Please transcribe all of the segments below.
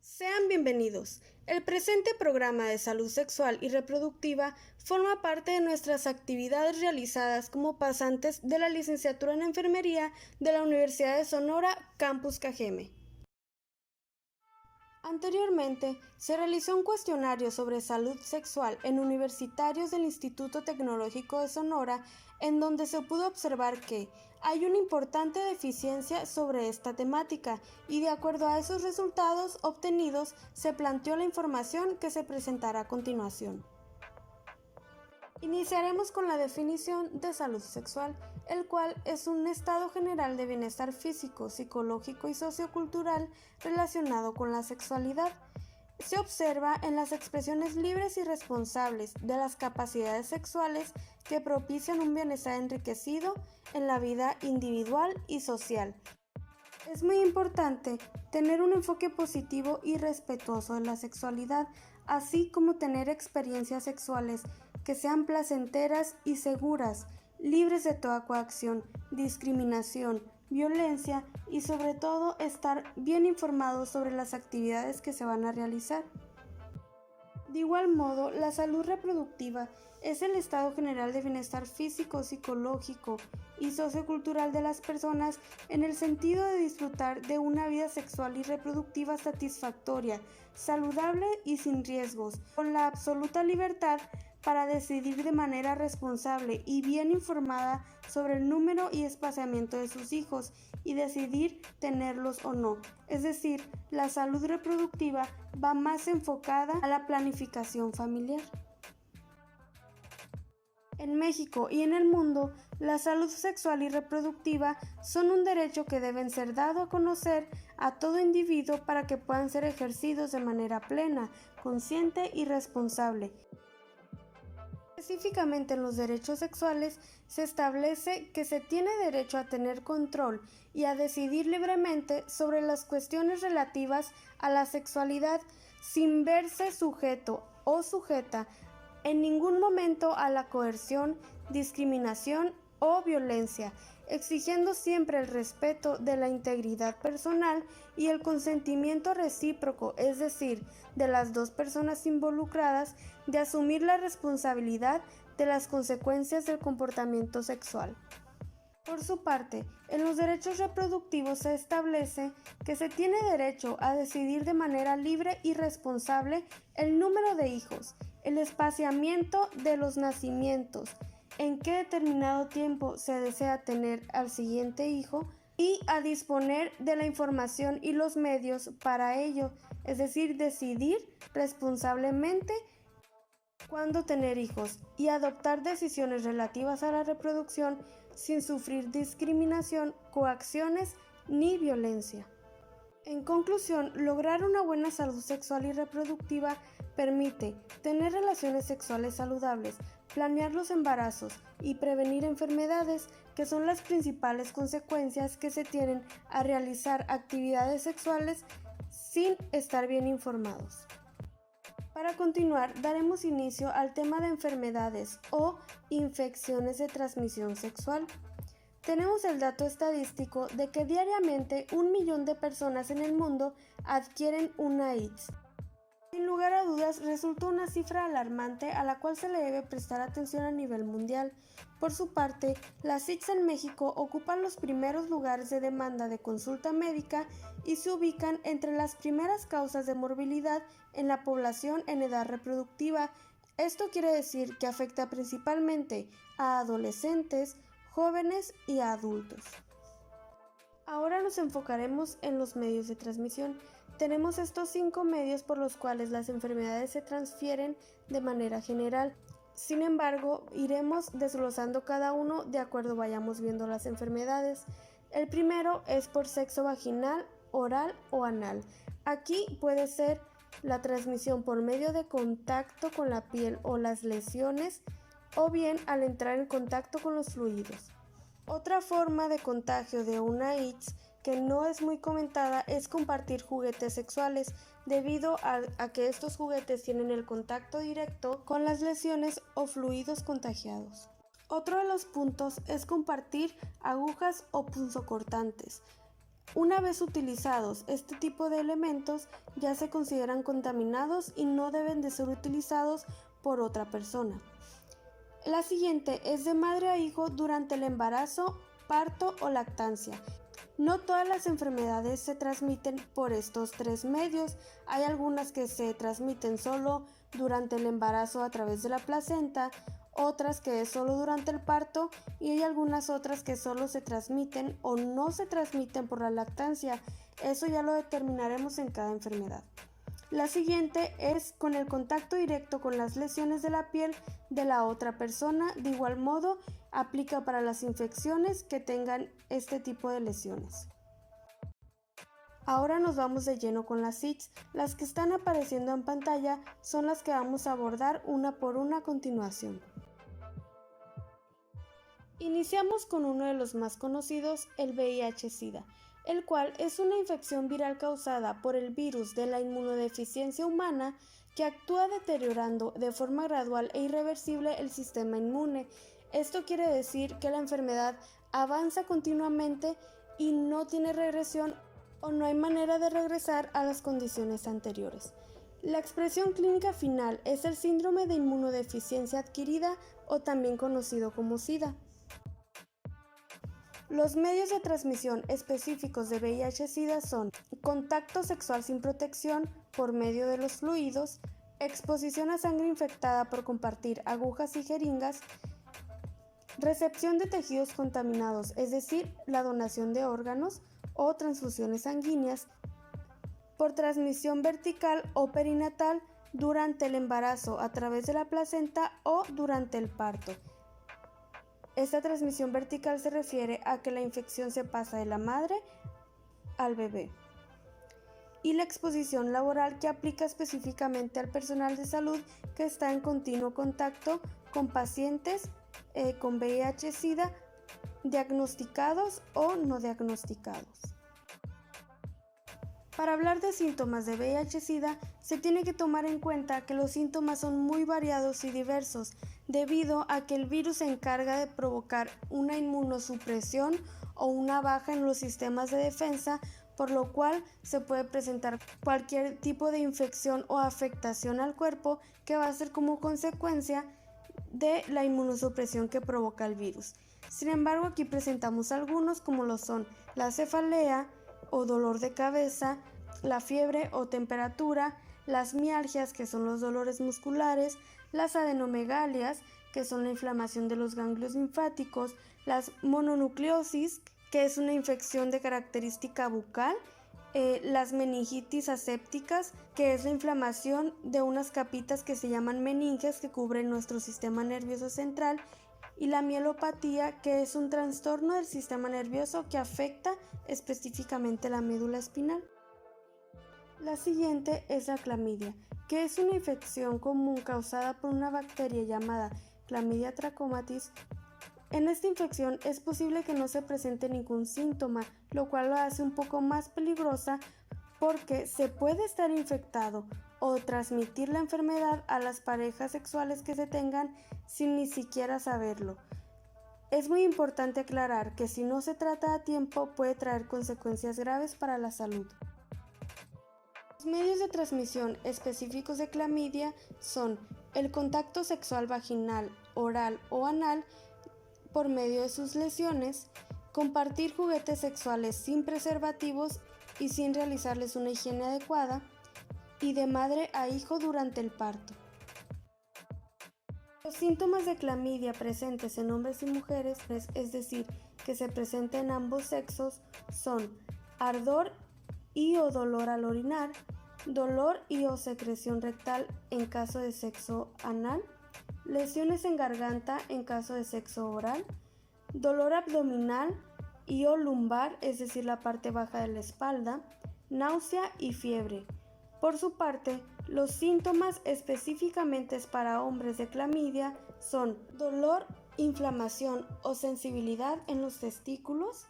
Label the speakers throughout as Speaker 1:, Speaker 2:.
Speaker 1: Sean bienvenidos. El presente programa de salud sexual y reproductiva forma parte de nuestras actividades realizadas como pasantes de la licenciatura en enfermería de la Universidad de Sonora, Campus Cajeme. Anteriormente, se realizó un cuestionario sobre salud sexual en universitarios del Instituto Tecnológico de Sonora, en donde se pudo observar que hay una importante deficiencia sobre esta temática y de acuerdo a esos resultados obtenidos se planteó la información que se presentará a continuación. Iniciaremos con la definición de salud sexual, el cual es un estado general de bienestar físico, psicológico y sociocultural relacionado con la sexualidad. Se observa en las expresiones libres y responsables de las capacidades sexuales que propician un bienestar enriquecido en la vida individual y social. Es muy importante tener un enfoque positivo y respetuoso de la sexualidad, así como tener experiencias sexuales que sean placenteras y seguras, libres de toda coacción, discriminación, violencia y sobre todo estar bien informados sobre las actividades que se van a realizar. De igual modo, la salud reproductiva es el estado general de bienestar físico, psicológico y sociocultural de las personas en el sentido de disfrutar de una vida sexual y reproductiva satisfactoria, saludable y sin riesgos, con la absoluta libertad para decidir de manera responsable y bien informada sobre el número y espaciamiento de sus hijos y decidir tenerlos o no. Es decir, la salud reproductiva va más enfocada a la planificación familiar. En México y en el mundo, la salud sexual y reproductiva son un derecho que deben ser dado a conocer a todo individuo para que puedan ser ejercidos de manera plena, consciente y responsable. Específicamente en los derechos sexuales se establece que se tiene derecho a tener control y a decidir libremente sobre las cuestiones relativas a la sexualidad sin verse sujeto o sujeta en ningún momento a la coerción, discriminación o violencia, exigiendo siempre el respeto de la integridad personal y el consentimiento recíproco, es decir, de las dos personas involucradas, de asumir la responsabilidad de las consecuencias del comportamiento sexual. Por su parte, en los derechos reproductivos se establece que se tiene derecho a decidir de manera libre y responsable el número de hijos, el espaciamiento de los nacimientos, en qué determinado tiempo se desea tener al siguiente hijo y a disponer de la información y los medios para ello, es decir, decidir responsablemente cuándo tener hijos y adoptar decisiones relativas a la reproducción sin sufrir discriminación, coacciones ni violencia. En conclusión, lograr una buena salud sexual y reproductiva permite tener relaciones sexuales saludables, planear los embarazos y prevenir enfermedades, que son las principales consecuencias que se tienen a realizar actividades sexuales sin estar bien informados. Para continuar, daremos inicio al tema de enfermedades o infecciones de transmisión sexual. Tenemos el dato estadístico de que diariamente 1 millón de personas en el mundo adquieren una AIDS. Sin lugar a dudas, resulta una cifra alarmante a la cual se le debe prestar atención a nivel mundial. Por su parte, las AIDS en México ocupan los primeros lugares de demanda de consulta médica y se ubican entre las primeras causas de morbilidad en la población en edad reproductiva. Esto quiere decir que afecta principalmente a adolescentes, jóvenes y a adultos. Ahora nos enfocaremos en los medios de transmisión. Tenemos estos 5 medios por los cuales las enfermedades se transfieren de manera general. Sin embargo, iremos desglosando cada uno de acuerdo vayamos viendo las enfermedades. El primero es por sexo vaginal, oral o anal. Aquí puede ser la transmisión por medio de contacto con la piel o las lesiones, o bien al entrar en contacto con los fluidos. Otra forma de contagio de una AIDS que no es muy comentada es compartir juguetes sexuales, debido a que estos juguetes tienen el contacto directo con las lesiones o fluidos contagiados. Otro de los puntos es compartir agujas o punzocortantes. Una vez utilizados este tipo de elementos ya se consideran contaminados y no deben de ser utilizados por otra persona. La siguiente es de madre a hijo durante el embarazo, parto o lactancia. No todas las enfermedades se transmiten por estos tres medios. Hay algunas que se transmiten solo durante el embarazo a través de la placenta, otras que es solo durante el parto y hay algunas otras que solo se transmiten o no se transmiten por la lactancia. Eso ya lo determinaremos en cada enfermedad. La siguiente es con el contacto directo con las lesiones de la piel de la otra persona. De igual modo, aplica para las infecciones que tengan este tipo de lesiones. Ahora nos vamos de lleno con las ITS. Las que están apareciendo en pantalla son las que vamos a abordar una por una a continuación. Iniciamos con uno de los más conocidos, el VIH-Sida, el cual es una infección viral causada por el virus de la inmunodeficiencia humana que actúa deteriorando de forma gradual e irreversible el sistema inmune. Esto quiere decir que la enfermedad avanza continuamente y no tiene regresión o no hay manera de regresar a las condiciones anteriores. La expresión clínica final es el síndrome de inmunodeficiencia adquirida o también conocido como SIDA. Los medios de transmisión específicos de VIH-Sida son contacto sexual sin protección por medio de los fluidos, exposición a sangre infectada por compartir agujas y jeringas, recepción de tejidos contaminados, es decir, la donación de órganos o transfusiones sanguíneas, por transmisión vertical o perinatal durante el embarazo a través de la placenta o durante el parto. Esta transmisión vertical se refiere a que la infección se pasa de la madre al bebé. Y la exposición laboral, que aplica específicamente al personal de salud que está en continuo contacto con pacientes con VIH-Sida diagnosticados o no diagnosticados. Para hablar de síntomas de VIH-Sida, se tiene que tomar en cuenta que los síntomas son muy variados y diversos, debido a que el virus se encarga de provocar una inmunosupresión o una baja en los sistemas de defensa, por lo cual se puede presentar cualquier tipo de infección o afectación al cuerpo que va a ser como consecuencia de la inmunosupresión que provoca el virus. Sin embargo, aquí presentamos algunos como lo son la cefalea o dolor de cabeza, la fiebre o temperatura, las mialgias, que son los dolores musculares, las adenomegalias, que son la inflamación de los ganglios linfáticos, las mononucleosis, que es una infección de característica bucal, las meningitis asépticas, que es la inflamación de unas capitas que se llaman meninges que cubren nuestro sistema nervioso central, y la mielopatía, que es un trastorno del sistema nervioso que afecta específicamente la médula espinal. La siguiente es la clamidia, que es una infección común causada por una bacteria llamada Clamidia trachomatis. En esta infección es posible que no se presente ningún síntoma, lo cual lo hace un poco más peligrosa porque se puede estar infectado o transmitir la enfermedad a las parejas sexuales que se tengan sin ni siquiera saberlo. Es muy importante aclarar que si no se trata a tiempo puede traer consecuencias graves para la salud. Los medios de transmisión específicos de clamidia son el contacto sexual vaginal, oral o anal por medio de sus lesiones, compartir juguetes sexuales sin preservativos y sin realizarles una higiene adecuada, y de madre a hijo durante el parto. Los síntomas de clamidia presentes en hombres y mujeres, es decir, que se presenten en ambos sexos, son ardor y o dolor al orinar, dolor y o secreción rectal en caso de sexo anal, lesiones en garganta en caso de sexo oral, dolor abdominal y o lumbar, es decir, la parte baja de la espalda, náusea y fiebre. Por su parte, los síntomas específicamente para hombres de clamidia son dolor, inflamación o sensibilidad en los testículos,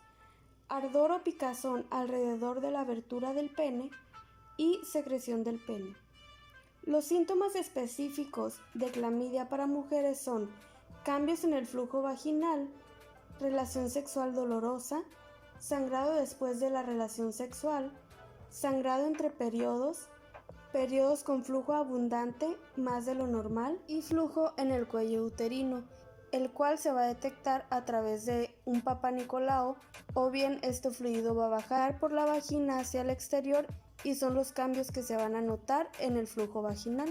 Speaker 1: ardor o picazón alrededor de la abertura del pene y secreción del pene. Los síntomas específicos de clamidia para mujeres son cambios en el flujo vaginal, relación sexual dolorosa, sangrado después de la relación sexual, sangrado entre periodos, periodos con flujo abundante más de lo normal y flujo en el cuello uterino, el cual se va a detectar a través de un Papá Nicolau, o bien este fluido va a bajar por la vagina hacia el exterior y son los cambios que se van a notar en el flujo vaginal.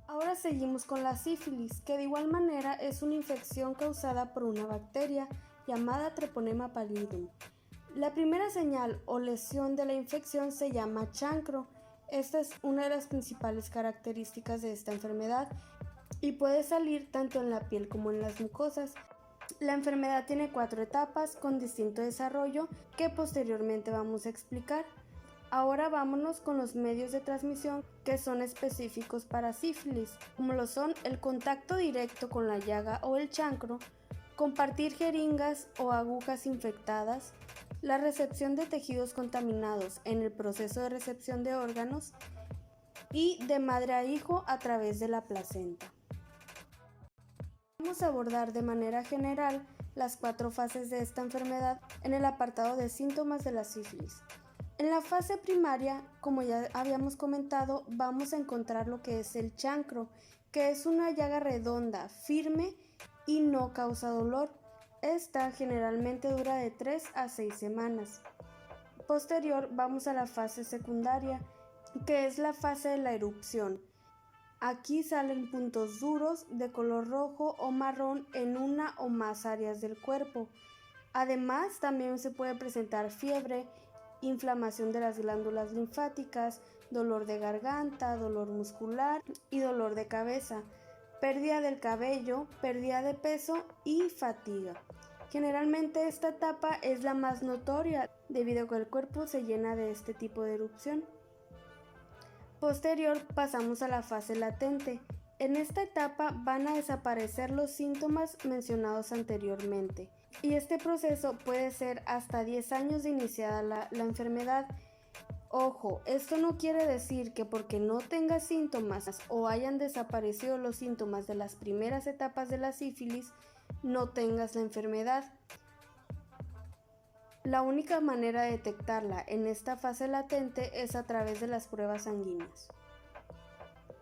Speaker 1: Ahora seguimos con la sífilis, que de igual manera es una infección causada por una bacteria llamada Treponema pallidum. La primera señal o lesión de la infección se llama chancro. Esta es una de las principales características de esta enfermedad y puede salir tanto en la piel como en las mucosas. La enfermedad tiene 4 etapas con distinto desarrollo que posteriormente vamos a explicar. Ahora vámonos con los medios de transmisión que son específicos para sífilis, como lo son el contacto directo con la llaga o el chancro, compartir jeringas o agujas infectadas, la recepción de tejidos contaminados en el proceso de recepción de órganos y de madre a hijo a través de la placenta. Vamos a abordar de manera general las 4 fases de esta enfermedad en el apartado de síntomas de la sífilis. En la fase primaria, como ya habíamos comentado, vamos a encontrar lo que es el chancro, que es una llaga redonda, firme y no causa dolor. Esta generalmente dura de 3 a 6 semanas. Posterior vamos a la fase secundaria, que es la fase de la erupción. Aquí salen puntos duros de color rojo o marrón en una o más áreas del cuerpo. Además, también se puede presentar fiebre, inflamación de las glándulas linfáticas, dolor de garganta, dolor muscular y dolor de cabeza, pérdida del cabello, pérdida de peso y fatiga. Generalmente esta etapa es la más notoria debido a que el cuerpo se llena de este tipo de erupción. Posterior pasamos a la fase latente. En esta etapa van a desaparecer los síntomas mencionados anteriormente y este proceso puede ser hasta 10 años de iniciada la enfermedad. Ojo, esto no quiere decir que porque no tengas síntomas o hayan desaparecido los síntomas de las primeras etapas de la sífilis, no tengas la enfermedad. La única manera de detectarla en esta fase latente es a través de las pruebas sanguíneas.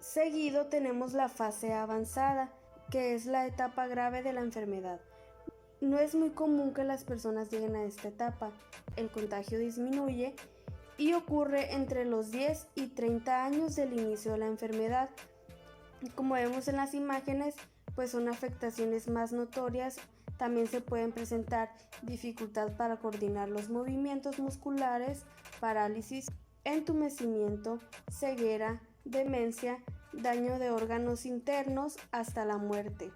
Speaker 1: Seguido tenemos la fase avanzada, que es la etapa grave de la enfermedad. No es muy común que las personas lleguen a esta etapa. El contagio disminuye y ocurre entre los 10 y 30 años del inicio de la enfermedad. Como vemos en las imágenes, pues son afectaciones más notorias. También se pueden presentar dificultad para coordinar los movimientos musculares, parálisis, entumecimiento, ceguera, demencia, daño de órganos internos hasta la muerte.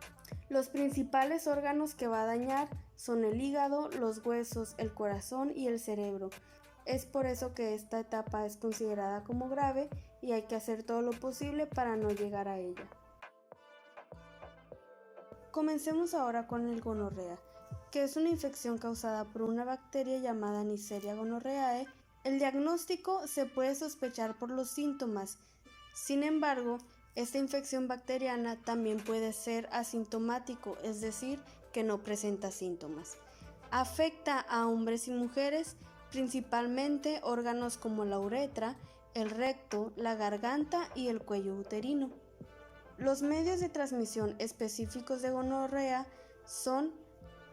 Speaker 1: Los principales órganos que va a dañar son el hígado, los huesos, el corazón y el cerebro. Es por eso que esta etapa es considerada como grave y hay que hacer todo lo posible para no llegar a ella. Comencemos ahora con el gonorrea, que es una infección causada por una bacteria llamada Neisseria gonorrheae. El diagnóstico se puede sospechar por los síntomas. Sin embargo, esta infección bacteriana también puede ser asintomático, es decir, que no presenta síntomas. Afecta a hombres y mujeres, principalmente órganos como la uretra, el recto, la garganta y el cuello uterino. Los medios de transmisión específicos de gonorrea son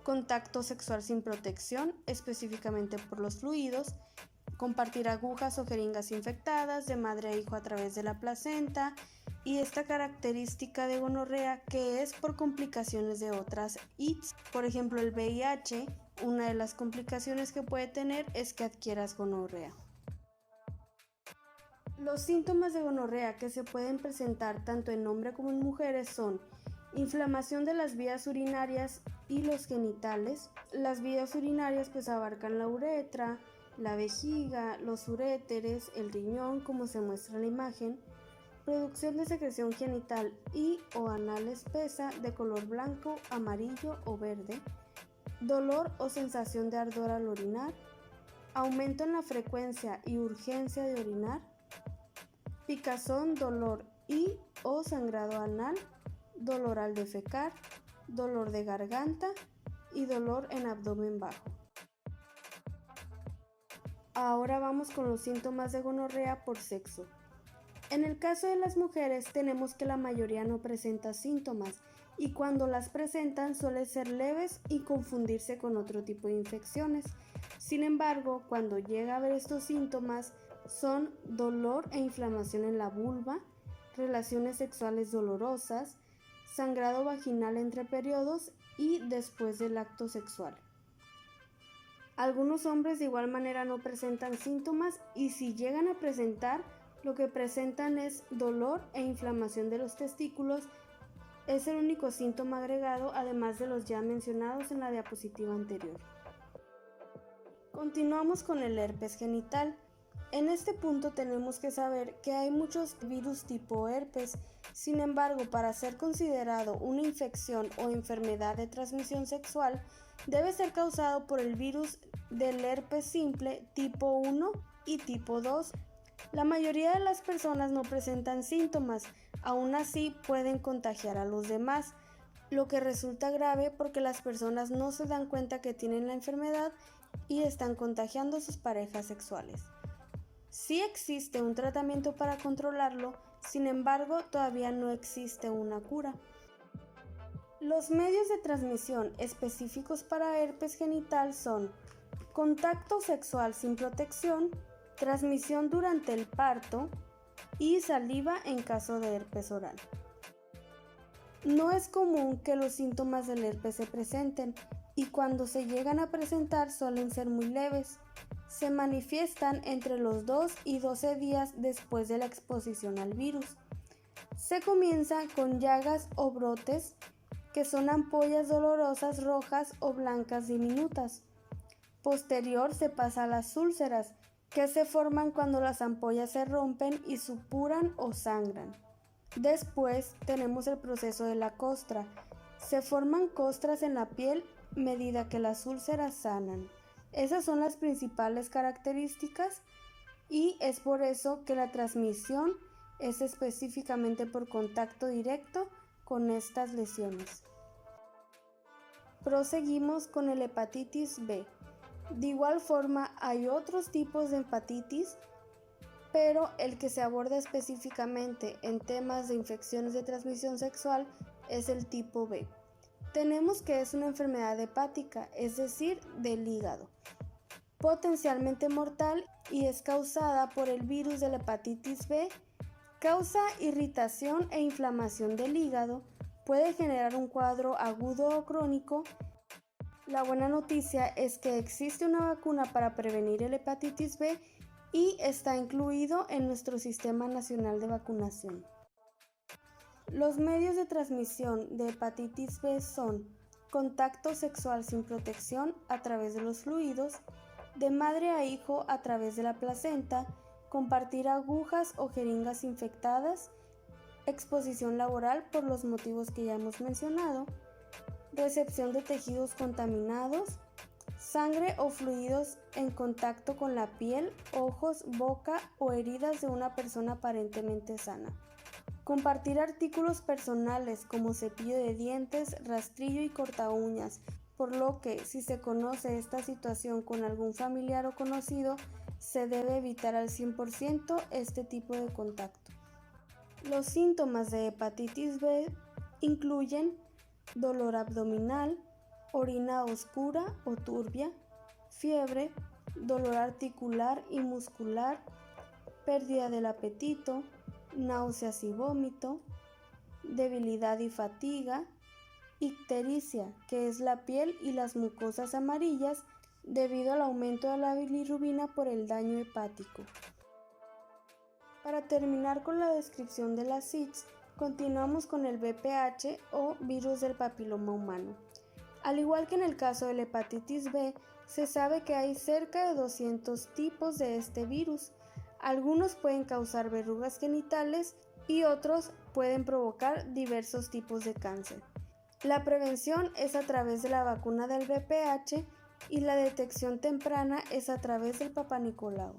Speaker 1: contacto sexual sin protección, específicamente por los fluidos, compartir agujas o jeringas infectadas de madre a hijo a través de la placenta, y esta característica de gonorrea que es por complicaciones de otras ITS. Por ejemplo, el VIH, una de las complicaciones que puede tener es que adquieras gonorrea. Los síntomas de gonorrea que se pueden presentar tanto en hombres como en mujeres son inflamación de las vías urinarias y los genitales. Las vías urinarias pues abarcan la uretra, la vejiga, los uréteres, el riñón como se muestra en la imagen, producción de secreción genital y o anal espesa de color blanco, amarillo o verde, dolor o sensación de ardor al orinar, aumento en la frecuencia y urgencia de orinar, picazón, dolor y o sangrado anal, dolor al defecar, dolor de garganta y dolor en abdomen bajo. Ahora vamos con los síntomas de gonorrea por sexo. En el caso de las mujeres tenemos que la mayoría no presenta síntomas y cuando las presentan suelen ser leves y confundirse con otro tipo de infecciones. Sin embargo, cuando llega a haber estos síntomas son dolor e inflamación en la vulva, relaciones sexuales dolorosas, sangrado vaginal entre periodos y después del acto sexual. Algunos hombres de igual manera no presentan síntomas y si llegan a presentar, lo que presentan es dolor e inflamación de los testículos. Es el único síntoma agregado, además de los ya mencionados en la diapositiva anterior. Continuamos con el herpes genital. En este punto tenemos que saber que hay muchos virus tipo herpes. Sin embargo, para ser considerado una infección o enfermedad de transmisión sexual, debe ser causado por el virus del herpes simple tipo 1 y tipo 2. La mayoría de las personas no presentan síntomas, aún así pueden contagiar a los demás, lo que resulta grave porque las personas no se dan cuenta que tienen la enfermedad y están contagiando a sus parejas sexuales. Sí existe un tratamiento para controlarlo, sin embargo todavía no existe una cura. Los medios de transmisión específicos para herpes genital son contacto sexual sin protección, transmisión durante el parto y saliva en caso de herpes oral. No es común que los síntomas del herpes se presenten y cuando se llegan a presentar suelen ser muy leves. Se manifiestan entre los 2 y 12 días después de la exposición al virus. Se comienza con llagas o brotes, que son ampollas dolorosas rojas o blancas diminutas. Posterior se pasa a las úlceras, que se forman cuando las ampollas se rompen y supuran o sangran. Después tenemos el proceso de la costra. Se forman costras en la piel a medida que las úlceras sanan. Esas son las principales características y es por eso que la transmisión es específicamente por contacto directo con estas lesiones. Proseguimos con el hepatitis B. De igual forma hay otros tipos de hepatitis, pero el que se aborda específicamente en temas de infecciones de transmisión sexual es el tipo B. Tenemos que es una enfermedad hepática, es decir, del hígado, potencialmente mortal y es causada por el virus de la hepatitis B, causa irritación e inflamación del hígado, puede generar un cuadro agudo o crónico. La buena noticia es que existe una vacuna para prevenir el hepatitis B y está incluido en nuestro Sistema Nacional de Vacunación. Los medios de transmisión de hepatitis B son contacto sexual sin protección a través de los fluidos, de madre a hijo a través de la placenta, compartir agujas o jeringas infectadas, exposición laboral por los motivos que ya hemos mencionado, recepción de tejidos contaminados, sangre o fluidos en contacto con la piel, ojos, boca o heridas de una persona aparentemente sana. Compartir artículos personales como cepillo de dientes, rastrillo y corta uñas, por lo que si se conoce esta situación con algún familiar o conocido, se debe evitar al 100% este tipo de contacto. Los síntomas de hepatitis B incluyen dolor abdominal, orina oscura o turbia, fiebre, dolor articular y muscular, pérdida del apetito, náuseas y vómito, debilidad y fatiga, ictericia, que es la piel y las mucosas amarillas debido al aumento de la bilirrubina por el daño hepático. Para terminar con la descripción de las ITS, continuamos con el VPH o virus del papiloma humano. Al igual que en el caso de la hepatitis B, se sabe que hay cerca de 200 tipos de este virus. Algunos pueden causar verrugas genitales y otros pueden provocar diversos tipos de cáncer. La prevención es a través de la vacuna del VPH y la detección temprana es a través del Papá Nicolau.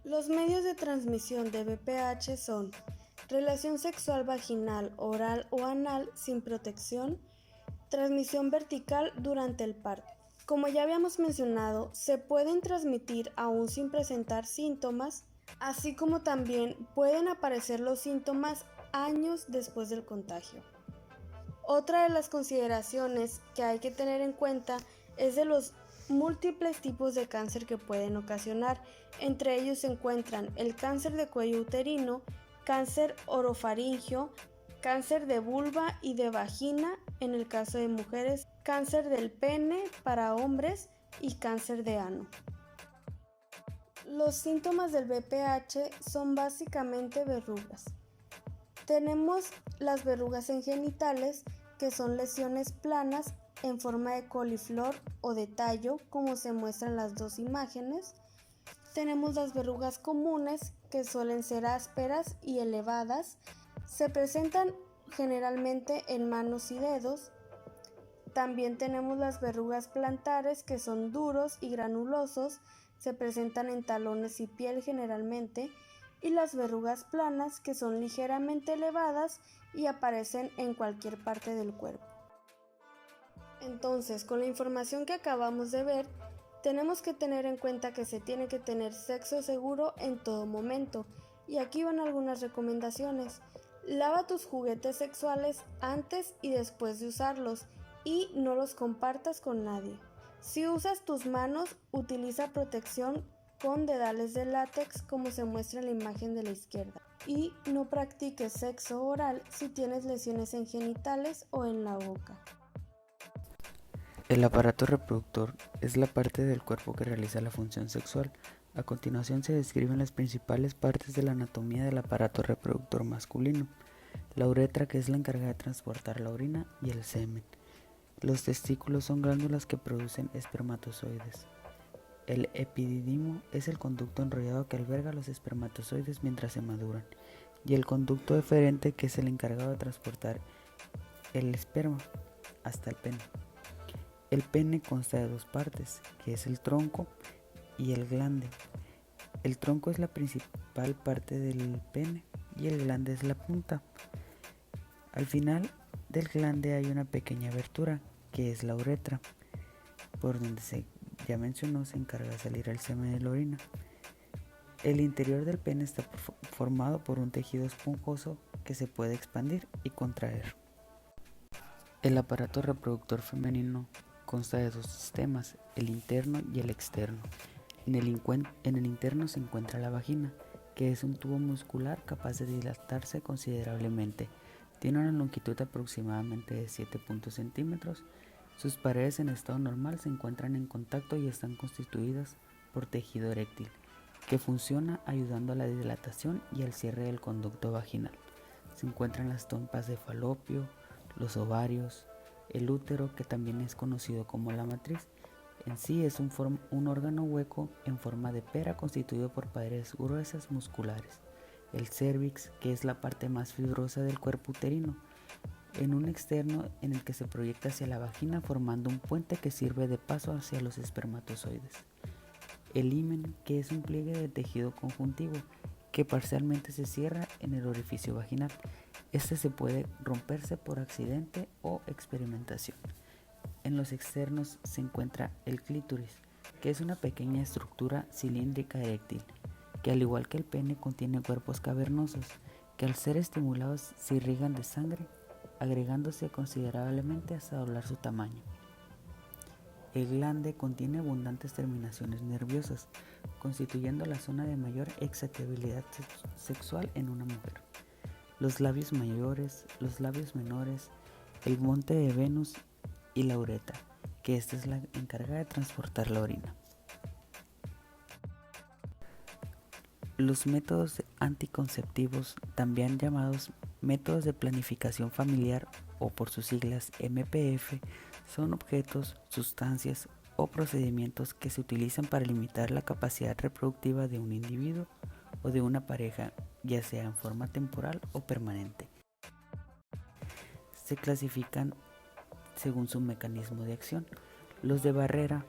Speaker 1: Los medios de transmisión de VPH son relación sexual vaginal, oral o anal sin protección, transmisión vertical durante el parto, como ya habíamos mencionado, se pueden transmitir aún sin presentar síntomas, así como también pueden aparecer los síntomas años después del contagio. Otra de las consideraciones que hay que tener en cuenta es de los múltiples tipos de cáncer que pueden ocasionar. Entre ellos se encuentran el cáncer de cuello uterino, cáncer orofaringio, cáncer de vulva y de vagina en el caso de mujeres, cáncer del pene para hombres y cáncer de ano. Los síntomas del BPH son básicamente verrugas. Tenemos las verrugas en genitales, que son lesiones planas en forma de coliflor o de tallo, como se muestran las dos imágenes. Tenemos las verrugas comunes, que suelen ser ásperas y elevadas. Se presentan generalmente en manos y dedos. También tenemos las verrugas plantares, que son duros y granulosos. Se presentan en talones y piel generalmente. Y las verrugas planas, que son ligeramente elevadas y aparecen en cualquier parte del cuerpo. Entonces, con la información que acabamos de ver, tenemos que tener en cuenta que se tiene que tener sexo seguro en todo momento. Y aquí van algunas recomendaciones. Lava tus juguetes sexuales antes y después de usarlos y no los compartas con nadie. Si usas tus manos, utiliza protección con dedales de látex, como se muestra en la imagen de la izquierda. Y no practiques sexo oral si tienes lesiones en genitales o en la boca.
Speaker 2: El aparato reproductor es la parte del cuerpo que realiza la función sexual. A continuación se describen las principales partes de la anatomía del aparato reproductor masculino. La uretra, que es la encargada de transportar la orina, y el semen. Los testículos son glándulas que producen espermatozoides. El epididimo es el conducto enrollado que alberga los espermatozoides mientras se maduran, y el conducto deferente, que es el encargado de transportar el esperma hasta el pene. El pene consta de dos partes, que es el tronco y el glande. El tronco es la principal parte del pene y el glande es la punta. Al final del glande hay una pequeña abertura, que es la uretra, por donde se encarga de salir el semen de la orina. El interior del pene está formado por un tejido esponjoso que se puede expandir y contraer. El aparato reproductor femenino consta de dos sistemas, el interno y el externo. En el interno se encuentra la vagina, que es un tubo muscular capaz de dilatarse considerablemente. Tiene una longitud aproximadamente de 7 centímetros. Sus paredes en estado normal se encuentran en contacto y están constituidas por tejido eréctil, que funciona ayudando a la dilatación y al cierre del conducto vaginal. Se encuentran las trompas de falopio, los ovarios, el útero, que también es conocido como la matriz. En sí es un órgano hueco en forma de pera constituido por paredes gruesas musculares. El cérvix, que es la parte más fibrosa del cuerpo uterino, en un externo en el que se proyecta hacia la vagina formando un puente que sirve de paso hacia los espermatozoides. El himen, que es un pliegue de tejido conjuntivo que parcialmente se cierra en el orificio vaginal. Este se puede romperse por accidente o experimentación. En los externos se encuentra el clítoris, que es una pequeña estructura cilíndrica eréctil, que al igual que el pene contiene cuerpos cavernosos, que al ser estimulados se irrigan de sangre, agregándose considerablemente hasta doblar su tamaño. El glande contiene abundantes terminaciones nerviosas, constituyendo la zona de mayor excitabilidad sexual en una mujer. Los labios mayores, los labios menores, el monte de Venus y la uretra, que esta es la encargada de transportar la orina. Los métodos anticonceptivos, también llamados métodos de planificación familiar o por sus siglas MPF, son objetos, sustancias o procedimientos que se utilizan para limitar la capacidad reproductiva de un individuo o de una pareja, ya sea en forma temporal o permanente. Se clasifican según su mecanismo de acción. Los de barrera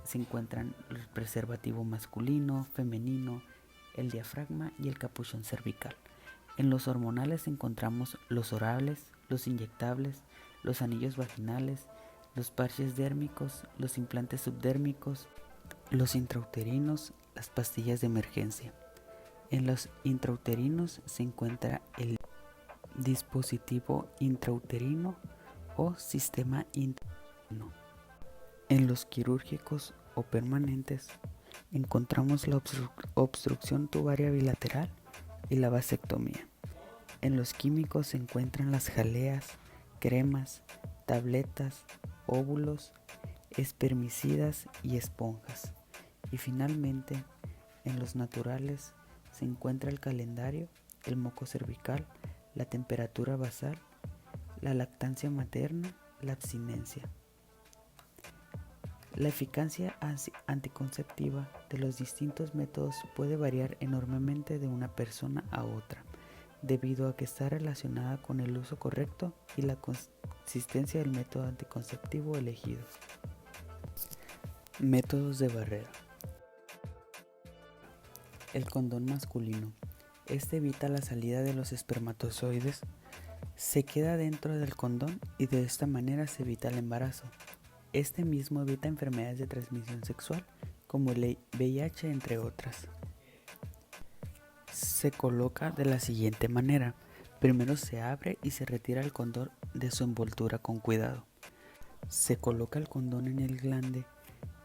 Speaker 2: se encuentran el preservativo masculino, femenino, el diafragma y el capuchón cervical. En los hormonales encontramos los orales, los inyectables, los anillos vaginales, los parches dérmicos, los implantes subdérmicos, los intrauterinos, las pastillas de emergencia. En los intrauterinos se encuentra el dispositivo intrauterino o sistema intrauterino. En los quirúrgicos o permanentes encontramos la obstrucción tubaria bilateral y la vasectomía. En los químicos se encuentran las jaleas, cremas, tabletas, óvulos, espermicidas y esponjas. Y finalmente, en los naturales se encuentra el calendario, el moco cervical, la temperatura basal, la lactancia materna, la abstinencia. La eficacia anticonceptiva de los distintos métodos puede variar enormemente de una persona a otra, debido a que está relacionada con el uso correcto y la consistencia del método anticonceptivo elegido. Métodos de barrera. El condón masculino. Este evita la salida de los espermatozoides, se queda dentro del condón y de esta manera se evita el embarazo. Este mismo evita enfermedades de transmisión sexual como el VIH, entre otras. Se coloca de la siguiente manera. Primero se abre y se retira el condón de su envoltura con cuidado. Se coloca el condón en el glande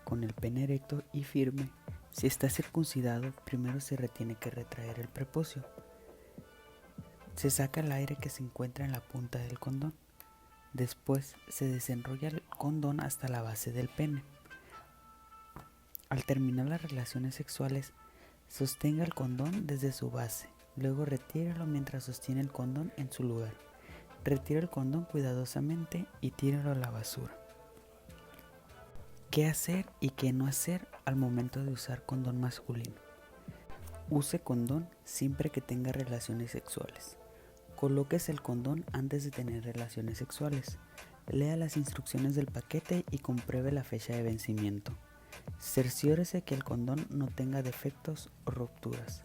Speaker 2: con el pene erecto y firme. Si está circuncidado, primero se tiene que retraer el prepucio. Se saca el aire que se encuentra en la punta del condón. Después se desenrolla el condón hasta la base del pene. Al terminar las relaciones sexuales, sostenga el condón desde su base. Luego retíralo mientras sostiene el condón en su lugar. Retira el condón cuidadosamente y tíralo a la basura. ¿Qué hacer y qué no hacer al momento de usar condón masculino? Use condón siempre que tenga relaciones sexuales. Colóquese el condón antes de tener relaciones sexuales. Lea las instrucciones del paquete y compruebe la fecha de vencimiento. Cerciórese que el condón no tenga defectos o rupturas.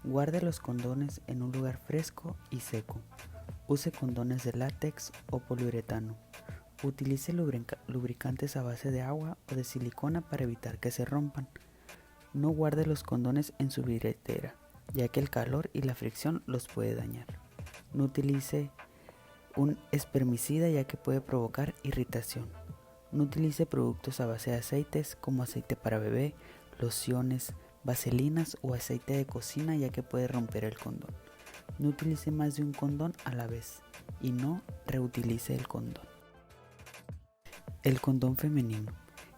Speaker 2: Guarde los condones en un lugar fresco y seco. Use condones de látex o poliuretano. Utilice lubricantes a base de agua o de silicona para evitar que se rompan. No guarde los condones en su billetera, ya que el calor y la fricción los puede dañar. No utilice un espermicida, ya que puede provocar irritación. No utilice productos a base de aceites como aceite para bebé, lociones, vaselinas o aceite de cocina, ya que puede romper el condón. No utilice más de un condón a la vez y no reutilice el condón. El condón femenino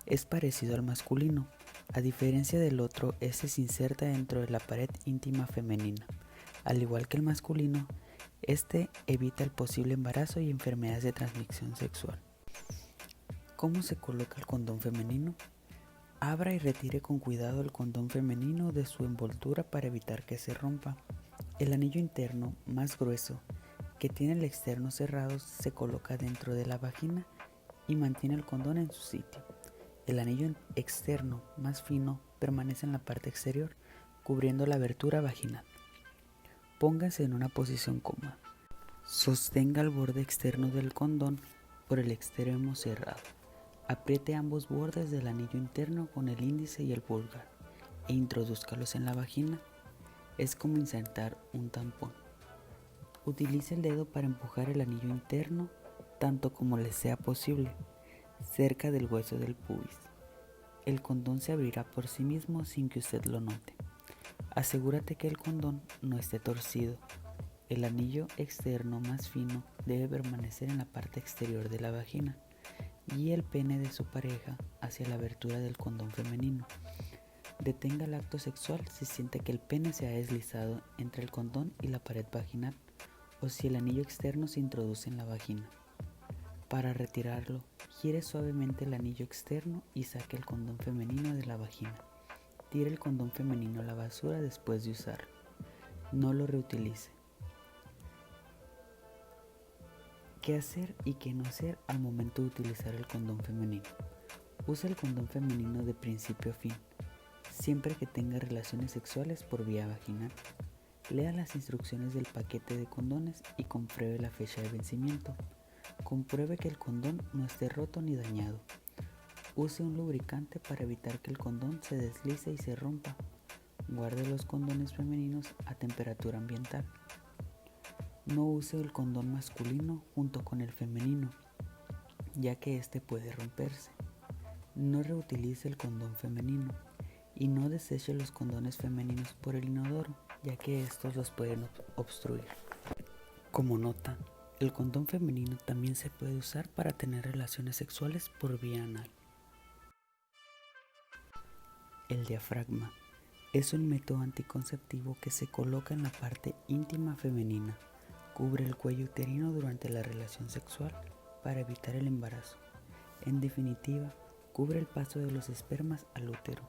Speaker 2: es parecido al masculino. A diferencia del otro, este se inserta dentro de la pared íntima femenina. Al igual que el masculino, este evita el posible embarazo y enfermedades de transmisión sexual. ¿Cómo se coloca el condón femenino? Abra y retire con cuidado el condón femenino de su envoltura para evitar que se rompa. El anillo interno más grueso, que tiene el externo cerrado, se coloca dentro de la vagina y mantiene el condón en su sitio. El anillo externo más fino permanece en la parte exterior, cubriendo la abertura vaginal. Póngase en una posición cómoda. Sostenga el borde externo del condón por el extremo cerrado. Apriete ambos bordes del anillo interno con el índice y el pulgar e introdúzcalos en la vagina. Es como insertar un tampón. Utilice el dedo para empujar el anillo interno tanto como le sea posible, cerca del hueso del pubis. El condón se abrirá por sí mismo sin que usted lo note. Asegúrate que el condón no esté torcido. El anillo externo más fino debe permanecer en la parte exterior de la vagina y el pene de su pareja hacia la abertura del condón femenino. Detenga el acto sexual si siente que el pene se ha deslizado entre el condón y la pared vaginal o si el anillo externo se introduce en la vagina. Para retirarlo, gire suavemente el anillo externo y saque el condón femenino de la vagina. Tire el condón femenino a la basura después de usarlo. No lo reutilice. ¿Qué hacer y qué no hacer al momento de utilizar el condón femenino? Usa el condón femenino de principio a fin, siempre que tenga relaciones sexuales por vía vaginal. Lea las instrucciones del paquete de condones y compruebe la fecha de vencimiento. Compruebe que el condón no esté roto ni dañado. Use un lubricante para evitar que el condón se deslice y se rompa. Guarde los condones femeninos a temperatura ambiental. No use el condón masculino junto con el femenino, ya que este puede romperse. No reutilice el condón femenino y no deseche los condones femeninos por el inodoro, ya que estos los pueden obstruir. Como nota, el condón femenino también se puede usar para tener relaciones sexuales por vía anal. El diafragma es un método anticonceptivo que se coloca en la parte íntima femenina. Cubre el cuello uterino durante la relación sexual para evitar el embarazo. En definitiva, cubre el paso de los espermas al útero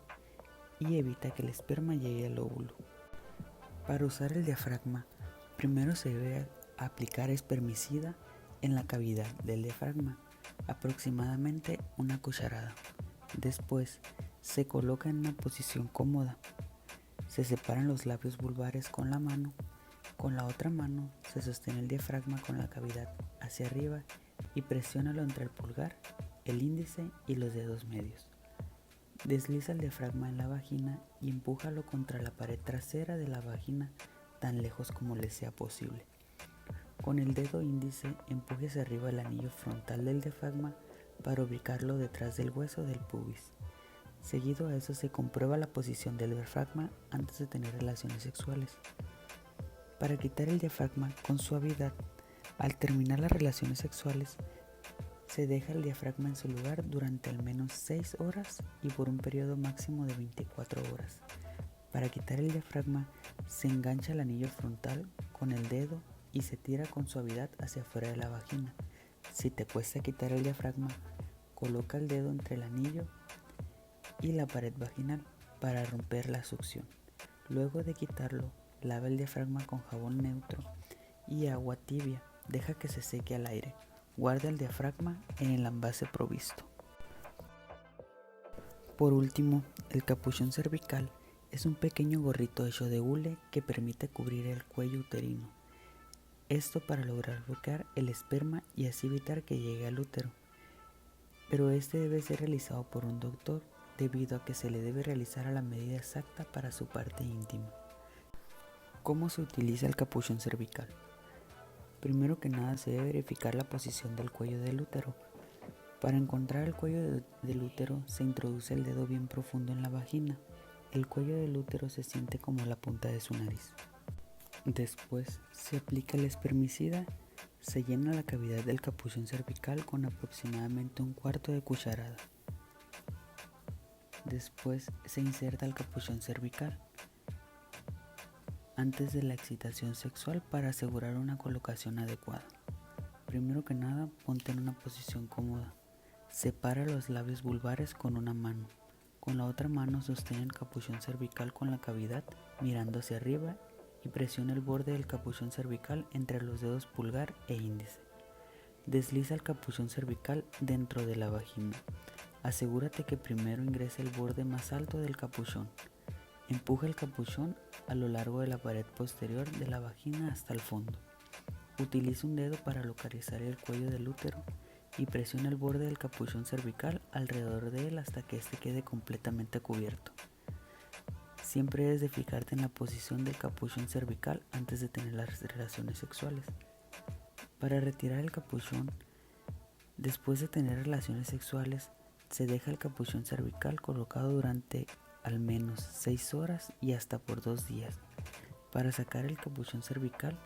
Speaker 2: y evita que el esperma llegue al óvulo. Para usar el diafragma, primero se debe aplicar espermicida en la cavidad del diafragma, aproximadamente una cucharada. Después, se coloca en una posición cómoda. Se separan los labios vulvares con la mano. Con la otra mano se sostiene el diafragma con la cavidad hacia arriba y presiónalo entre el pulgar, el índice y los dedos medios. Desliza el diafragma en la vagina y empújalo contra la pared trasera de la vagina tan lejos como le sea posible. Con el dedo índice empuje hacia arriba el anillo frontal del diafragma para ubicarlo detrás del hueso del pubis. Seguido a eso se comprueba la posición del diafragma antes de tener relaciones sexuales. Para quitar el diafragma con suavidad, al terminar las relaciones sexuales, se deja el diafragma en su lugar durante al menos 6 horas y por un periodo máximo de 24 horas. Para quitar el diafragma, se engancha el anillo frontal con el dedo y se tira con suavidad hacia afuera de la vagina. Si te cuesta quitar el diafragma, coloca el dedo entre el anillo y la pared vaginal para romper la succión. Luego de quitarlo, lava el diafragma con jabón neutro y agua tibia. Deja que se seque al aire. Guarda el diafragma en el envase provisto. Por último, el capuchón cervical es un pequeño gorrito hecho de hule que permite cubrir el cuello uterino. Esto para lograr bloquear el esperma y así evitar que llegue al útero. Pero este debe ser realizado por un doctor debido a que se le debe realizar a la medida exacta para su parte íntima. ¿Cómo se utiliza el capuchón cervical? Primero que nada se debe verificar la posición del cuello del útero. Para encontrar el cuello del útero se introduce el dedo bien profundo en la vagina. El cuello del útero se siente como la punta de su nariz. Después se aplica el espermicida. Se llena la cavidad del capuchón cervical con aproximadamente un cuarto de cucharada. Después se inserta el capuchón cervical antes de la excitación sexual para asegurar una colocación adecuada. Primero que nada, ponte en una posición cómoda. Separa los labios vulvares con una mano. Con la otra mano sostén el capuchón cervical con la cavidad mirando hacia arriba y presiona el borde del capuchón cervical entre los dedos pulgar e índice. Desliza el capuchón cervical dentro de la vagina. Asegúrate que primero ingrese el borde más alto del capuchón. Empuja el capuchón a lo largo de la pared posterior de la vagina hasta el fondo. Utiliza un dedo para localizar el cuello del útero y presiona el borde del capuchón cervical alrededor de él hasta que éste quede completamente cubierto. Siempre debes de fijarte en la posición del capuchón cervical antes de tener las relaciones sexuales. Para retirar el capuchón, después de tener relaciones sexuales, se deja el capuchón cervical colocado durante al menos 6 horas y hasta por 2 días. Para sacar el capuchón cervical,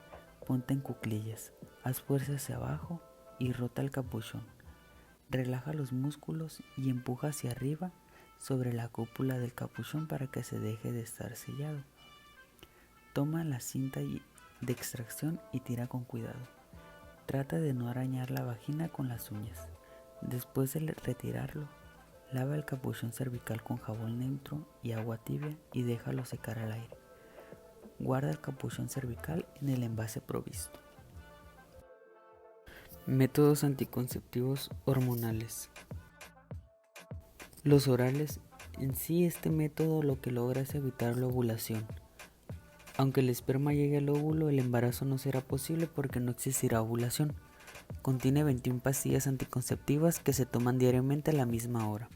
Speaker 2: ponte en cuclillas, haz fuerza hacia abajo y rota el capuchón. Relaja los músculos y empuja hacia arriba sobre la cúpula del capuchón para que se deje de estar sellado. Toma la cinta de extracción y tira con cuidado. Trata de no arañar la vagina con las uñas. Después de retirarlo, lava el capuchón cervical con jabón neutro y agua tibia y déjalo secar al aire. Guarda el capuchón cervical en el envase provisto. Métodos anticonceptivos hormonales. Los orales. En sí, este método lo que logra es evitar la ovulación. Aunque el esperma llegue al óvulo, el embarazo no será posible porque no existirá ovulación. contiene 21 pastillas anticonceptivas que se toman diariamente a la misma hora.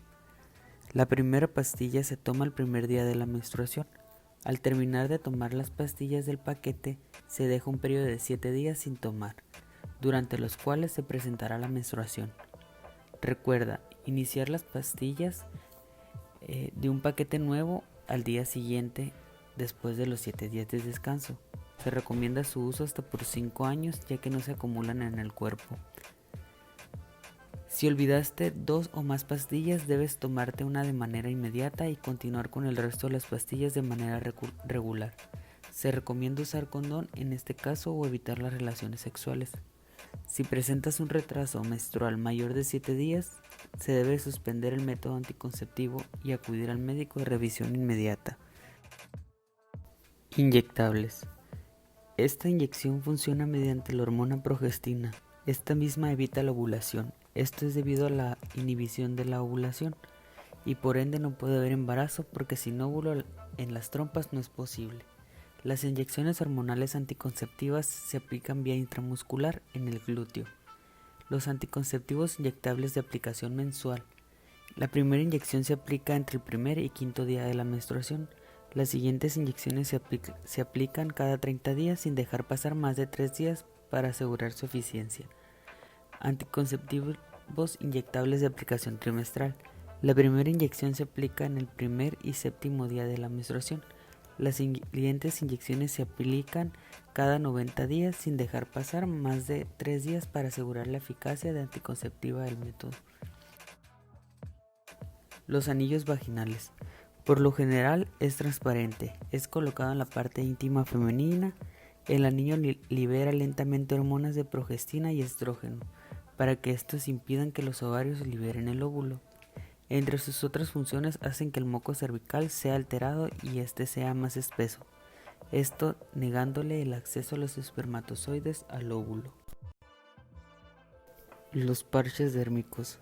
Speaker 2: La primera pastilla se toma el primer día de la menstruación. Al terminar de tomar las pastillas del paquete, se deja un periodo de 7 días sin tomar, durante los cuales se presentará la menstruación. Recuerda, iniciar las pastillas de un paquete nuevo al día siguiente después de los 7 días de descanso. Se recomienda su uso hasta por 5 años ya que no se acumulan en el cuerpo. Si olvidaste 2 o más pastillas, debes tomarte una de manera inmediata y continuar con el resto de las pastillas de manera regular. Se recomienda usar condón en este caso o evitar las relaciones sexuales. Si presentas un retraso menstrual mayor de 7 días, se debe suspender el método anticonceptivo y acudir al médico de revisión inmediata. Inyectables. Esta inyección funciona mediante la hormona progestina. Esta misma evita la ovulación. Esto es debido a la inhibición de la ovulación y por ende no puede haber embarazo porque sin óvulo en las trompas no es posible. Las inyecciones hormonales anticonceptivas se aplican vía intramuscular en el glúteo. Los anticonceptivos inyectables de aplicación mensual. La primera inyección se aplica entre el primer y quinto día de la menstruación. Las siguientes inyecciones se aplican cada 30 días sin dejar pasar más de 3 días para asegurar su eficiencia. Anticonceptivos inyectables de aplicación trimestral. La primera inyección se aplica en el primer y séptimo día de la menstruación. Las siguientes inyecciones se aplican cada 90 días sin dejar pasar más de 3 días para asegurar la eficacia de anticonceptiva del método. Los anillos vaginales. Por lo general es transparente, es colocado en la parte íntima femenina. El anillo libera lentamente hormonas de progestina y estrógeno, para que estos impidan que los ovarios liberen el óvulo. Entre sus otras funciones hacen que el moco cervical sea alterado y este sea más espeso, esto negándole el acceso a los espermatozoides al óvulo. Los parches dérmicos.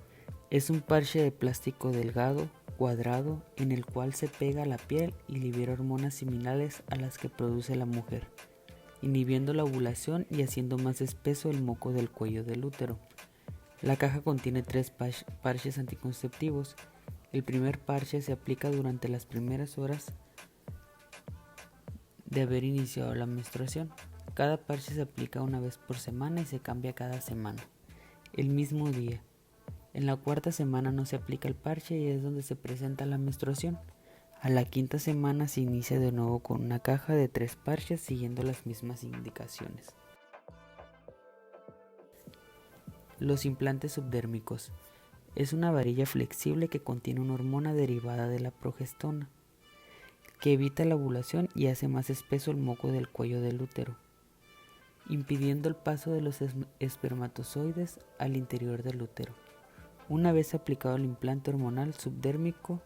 Speaker 2: Es un parche de plástico delgado, cuadrado, en el cual se pega a la piel y libera hormonas similares a las que produce la mujer, inhibiendo la ovulación y haciendo más espeso el moco del cuello del útero. La caja contiene 3 parches anticonceptivos. El primer parche se aplica durante las primeras horas de haber iniciado la menstruación. Cada parche se aplica una vez por semana y se cambia cada semana, el mismo día. En la cuarta semana no se aplica el parche y es donde se presenta la menstruación. A la quinta semana se inicia de nuevo con una caja de 3 parches siguiendo las mismas indicaciones. Los implantes subdérmicos. Es una varilla flexible que contiene una hormona derivada de la progestona, que evita la ovulación y hace más espeso el moco del cuello del útero, impidiendo el paso de los espermatozoides al interior del útero. Una vez aplicado el implante hormonal subdérmico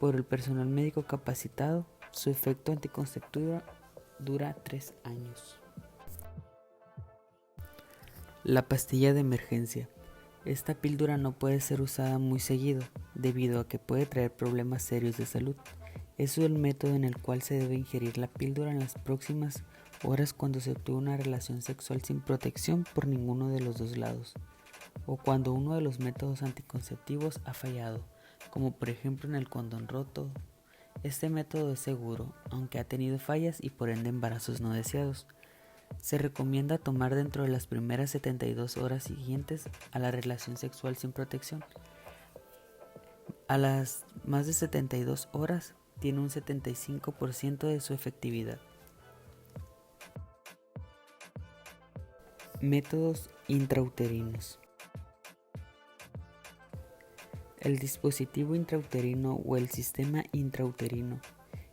Speaker 2: por el personal médico capacitado, su efecto anticonceptivo dura 3 años. La pastilla de emergencia. Esta píldora no puede ser usada muy seguido, debido a que puede traer problemas serios de salud. Es el método en el cual se debe ingerir la píldora en las próximas horas cuando se obtuvo una relación sexual sin protección por ninguno de los dos lados, o cuando uno de los métodos anticonceptivos ha fallado, como por ejemplo en el condón roto. Este método es seguro, aunque ha tenido fallas y por ende embarazos no deseados. Se recomienda tomar dentro de las primeras 72 horas siguientes a la relación sexual sin protección. A las más de 72 horas tiene un 75% de su efectividad. Métodos intrauterinos. El dispositivo intrauterino o el sistema intrauterino.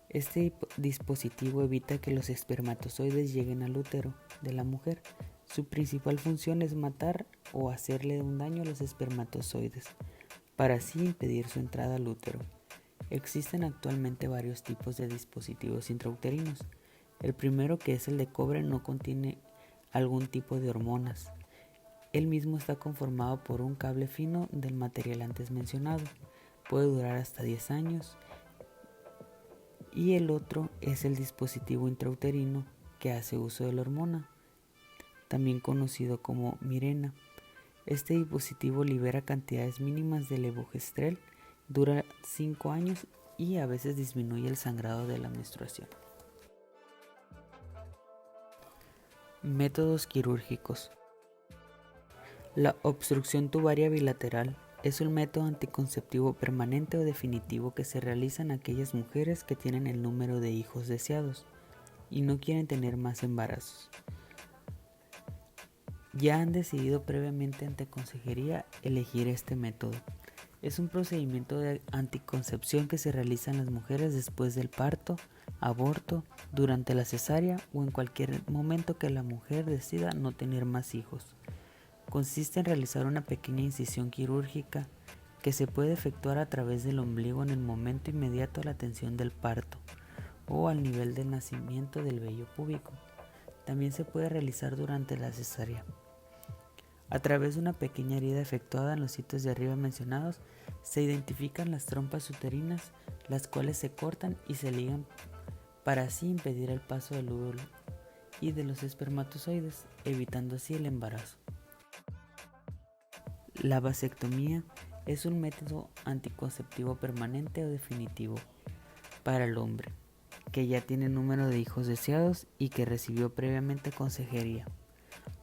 Speaker 2: Este dispositivo evita que los espermatozoides lleguen al útero de la mujer. Su principal función es matar o hacerle un daño a los espermatozoides, para así impedir su entrada al útero. Existen actualmente varios tipos de dispositivos intrauterinos. El primero, que es el de cobre, no contiene algún tipo de hormonas. El mismo está conformado por un cable fino del material antes mencionado. Puede durar hasta 10 años. Y el otro es el dispositivo intrauterino que hace uso de la hormona, también conocido como Mirena. Este dispositivo libera cantidades mínimas de levogestrel, dura 5 años y a veces disminuye el sangrado de la menstruación. Métodos quirúrgicos. La obstrucción tubaria bilateral es un método anticonceptivo permanente o definitivo que se realiza en aquellas mujeres que tienen el número de hijos deseados y no quieren tener más embarazos. Ya han decidido previamente ante consejería elegir este método. Es un procedimiento de anticoncepción que se realiza en las mujeres después del parto, aborto, durante la cesárea o en cualquier momento que la mujer decida no tener más hijos. Consiste en realizar una pequeña incisión quirúrgica que se puede efectuar a través del ombligo en el momento inmediato a la tensión del parto o al nivel del nacimiento del vello púbico. También se puede realizar durante la cesárea. A través de una pequeña herida efectuada en los sitios de arriba mencionados, se identifican las trompas uterinas, las cuales se cortan y se ligan para así impedir el paso del óvulo y de los espermatozoides, evitando así el embarazo. La vasectomía es un método anticonceptivo permanente o definitivo para el hombre que ya tiene número de hijos deseados y que recibió previamente consejería.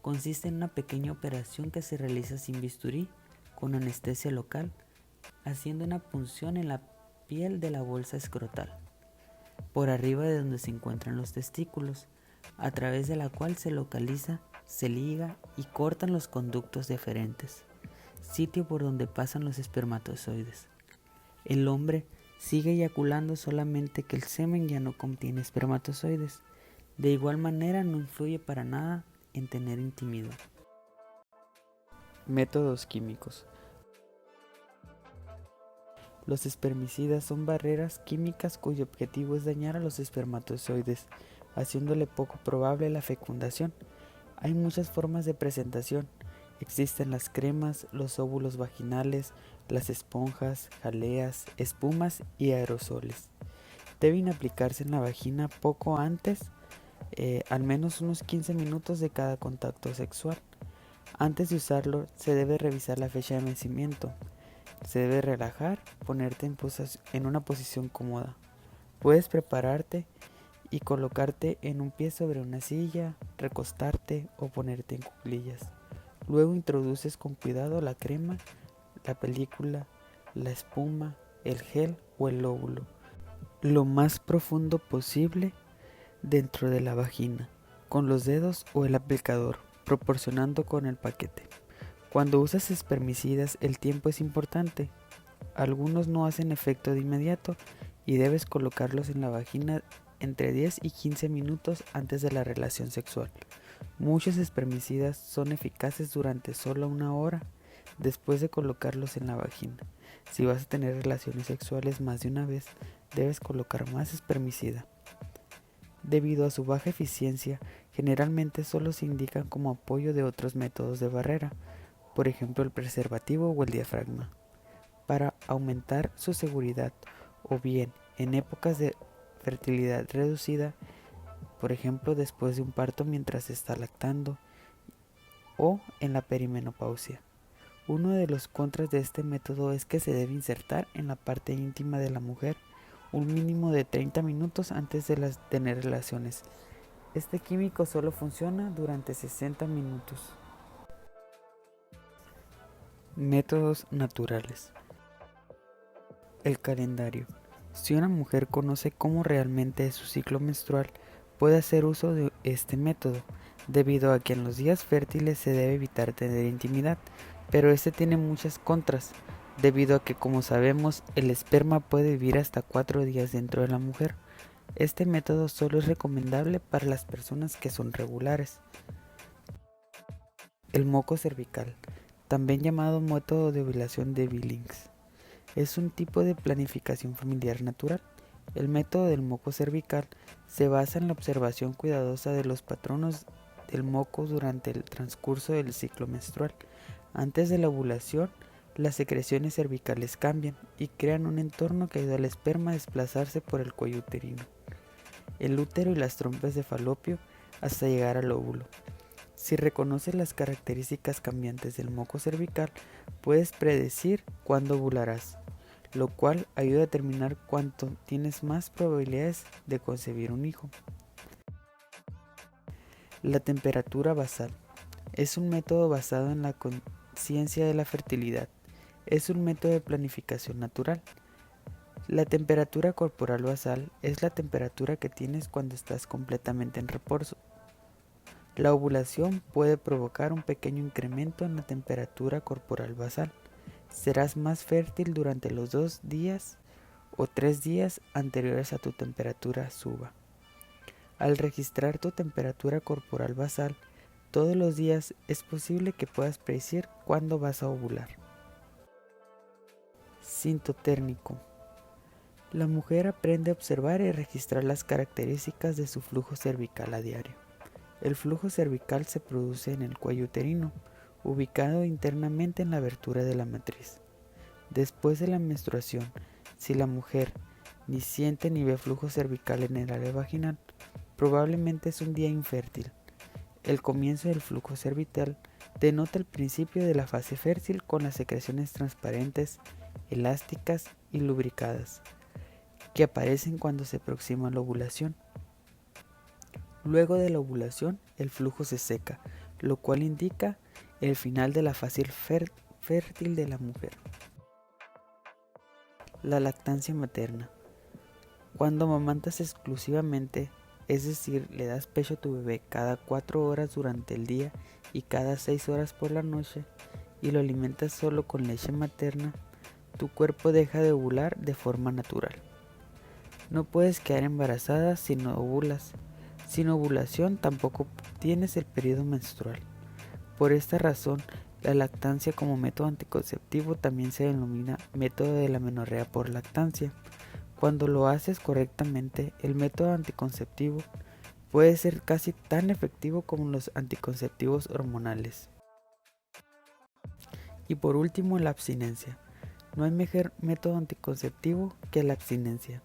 Speaker 2: Consiste en una pequeña operación que se realiza sin bisturí, con anestesia local, haciendo una punción en la piel de la bolsa escrotal, por arriba de donde se encuentran los testículos, a través de la cual se localiza, se liga y cortan los conductos deferentes, sitio por donde pasan los espermatozoides. El hombre sigue eyaculando solamente que el semen ya no contiene espermatozoides. De igual manera no influye para nada en tener intimidad. Métodos químicos. Los espermicidas son barreras químicas cuyo objetivo es dañar a los espermatozoides, haciéndole poco probable la fecundación. Hay muchas formas de presentación. Existen las cremas, los óvulos vaginales, las esponjas, jaleas, espumas y aerosoles. Deben aplicarse en la vagina poco antes, al menos unos 15 minutos de cada contacto sexual. Antes de usarlo, se debe revisar la fecha de vencimiento. Se debe relajar, ponerte en una posición cómoda. Puedes prepararte y colocarte en un pie sobre una silla, recostarte o ponerte en cuclillas. Luego introduces con cuidado la crema, la película, la espuma, el gel o el óvulo, lo más profundo posible dentro de la vagina, con los dedos o el aplicador, proporcionando con el paquete. Cuando usas espermicidas, el tiempo es importante. Algunos no hacen efecto de inmediato y debes colocarlos en la vagina entre 10 y 15 minutos antes de la relación sexual. Muchos espermicidas son eficaces durante solo 1 hora después de colocarlos en la vagina. Si vas a tener relaciones sexuales más de una vez, debes colocar más espermicida. Debido a su baja eficiencia, generalmente solo se indican como apoyo de otros métodos de barrera, por ejemplo el preservativo o el diafragma, para aumentar su seguridad, o bien en épocas de fertilidad reducida, por ejemplo después de un parto mientras se está lactando, o en la perimenopausia. Uno de los contras de este método es que se debe insertar en la parte íntima de la mujer un mínimo de 30 minutos antes de tener relaciones. Este químico solo funciona durante 60 minutos. Métodos naturales. El calendario. Si una mujer conoce cómo realmente es su ciclo menstrual, puede hacer uso de este método, debido a que en los días fértiles se debe evitar tener intimidad, pero este tiene muchas contras, debido a que, como sabemos, el esperma puede vivir hasta 4 días dentro de la mujer. Este método solo es recomendable para las personas que son regulares. El moco cervical, también llamado método de ovulación de Billings, es un tipo de planificación familiar natural. El método del moco cervical se basa en la observación cuidadosa de los patrones del moco durante el transcurso del ciclo menstrual. Antes de la ovulación, las secreciones cervicales cambian y crean un entorno que ayuda al esperma a desplazarse por el cuello uterino, el útero y las trompas de falopio hasta llegar al óvulo. Si reconoces las características cambiantes del moco cervical, puedes predecir cuándo ovularás, lo cual ayuda a determinar cuánto tienes más probabilidades de concebir un hijo. La temperatura basal es un método basado en la conciencia de la fertilidad. Es un método de planificación natural. La temperatura corporal basal es la temperatura que tienes cuando estás completamente en reposo. La ovulación puede provocar un pequeño incremento en la temperatura corporal basal. Serás más fértil durante los 2 días o 3 días anteriores a tu temperatura suba. Al registrar tu temperatura corporal basal todos los días, es posible que puedas predecir cuándo vas a ovular. Cinto térmico. La mujer aprende a observar y registrar las características de su flujo cervical a diario. El flujo cervical se produce en el cuello uterino, ubicado internamente en la abertura de la matriz. Después de la menstruación, si la mujer ni siente ni ve flujo cervical en el área vaginal, probablemente es un día infértil. El comienzo del flujo cervical denota el principio de la fase fértil con las secreciones transparentes, elásticas y lubricadas, que aparecen cuando se aproxima la ovulación. Luego de la ovulación, el flujo se seca, lo cual indica el final de la fase fértil de la mujer. La lactancia materna. Cuando amamantas exclusivamente, es decir, le das pecho a tu bebé cada 4 horas durante el día y cada 6 horas por la noche, y lo alimentas solo con leche materna, tu cuerpo deja de ovular de forma natural. No puedes quedar embarazada si no ovulas. Sin ovulación tampoco tienes el periodo menstrual. Por esta razón, la lactancia como método anticonceptivo también se denomina método de la amenorrea por lactancia. Cuando lo haces correctamente, el método anticonceptivo puede ser casi tan efectivo como los anticonceptivos hormonales. Y por último, la abstinencia. No hay mejor método anticonceptivo que la abstinencia.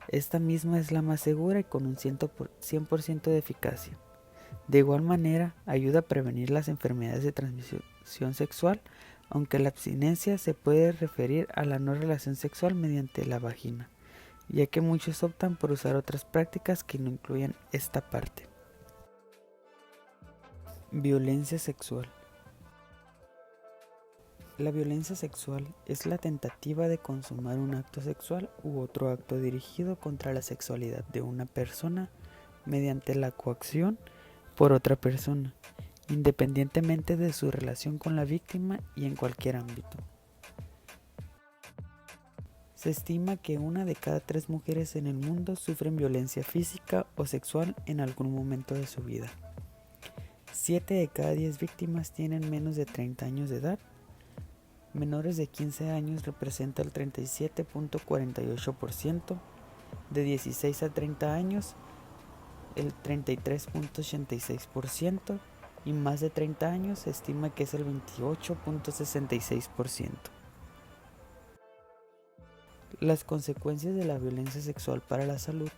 Speaker 2: Esta misma es la más segura y con un 100% de eficacia. De igual manera, ayuda a prevenir las enfermedades de transmisión sexual, aunque la abstinencia se puede referir a la no relación sexual mediante la vagina, ya que muchos optan por usar otras prácticas que no incluyan esta parte. Violencia sexual. La violencia sexual es la tentativa de consumar un acto sexual u otro acto dirigido contra la sexualidad de una persona mediante la coacción por otra persona, independientemente de su relación con la víctima y en cualquier ámbito. Se estima que 1 de cada 3 mujeres en el mundo sufren violencia física o sexual en algún momento de su vida. 7 de cada 10 víctimas tienen menos de 30 años de edad. Menores de 15 años representa el 37.48%, de 16 a 30 años el 33.86% y más de 30 años se estima que es el 28.66%. Las consecuencias de la violencia sexual para la salud.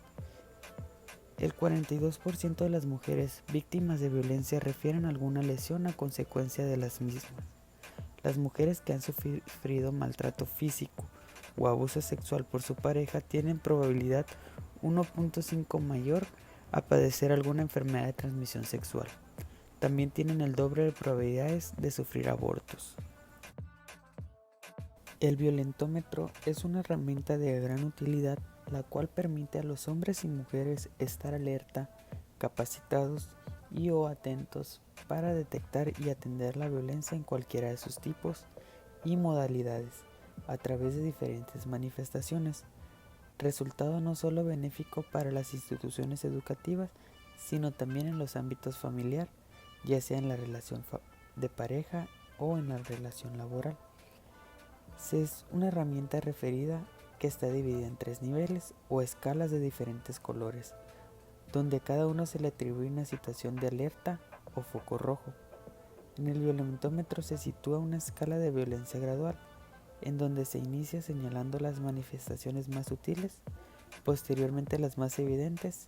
Speaker 2: El 42% de las mujeres víctimas de violencia refieren alguna lesión a consecuencia de las mismas. Las mujeres que han sufrido maltrato físico o abuso sexual por su pareja tienen probabilidad 1.5 mayor a padecer alguna enfermedad de transmisión sexual. También tienen el doble de probabilidades de sufrir abortos. El violentómetro es una herramienta de gran utilidad, la cual permite a los hombres y mujeres estar alerta, capacitados y o atentos para detectar y atender la violencia en cualquiera de sus tipos y modalidades, a través de diferentes manifestaciones, resultado no solo benéfico para las instituciones educativas, sino también en los ámbitos familiar, ya sea en la relación de pareja o en la relación laboral. Es una herramienta referida que está dividida en 3 niveles o escalas de diferentes colores, donde a cada uno se le atribuye una situación de alerta o foco rojo. En el violentómetro se sitúa una escala de violencia gradual, en donde se inicia señalando las manifestaciones más sutiles, posteriormente las más evidentes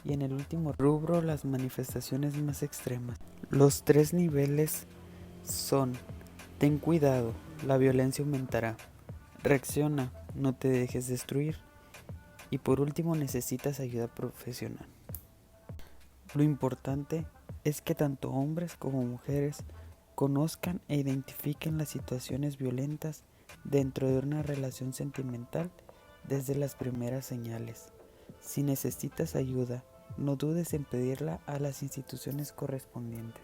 Speaker 2: Y en el último rubro, las manifestaciones más extremas. Los 3 niveles son: ten cuidado, la violencia aumentará; reacciona, no te dejes destruir; y por último, necesitas ayuda profesional. Lo importante es que tanto hombres como mujeres conozcan e identifiquen las situaciones violentas dentro de una relación sentimental desde las primeras señales. Si necesitas ayuda, no dudes en pedirla a las instituciones correspondientes.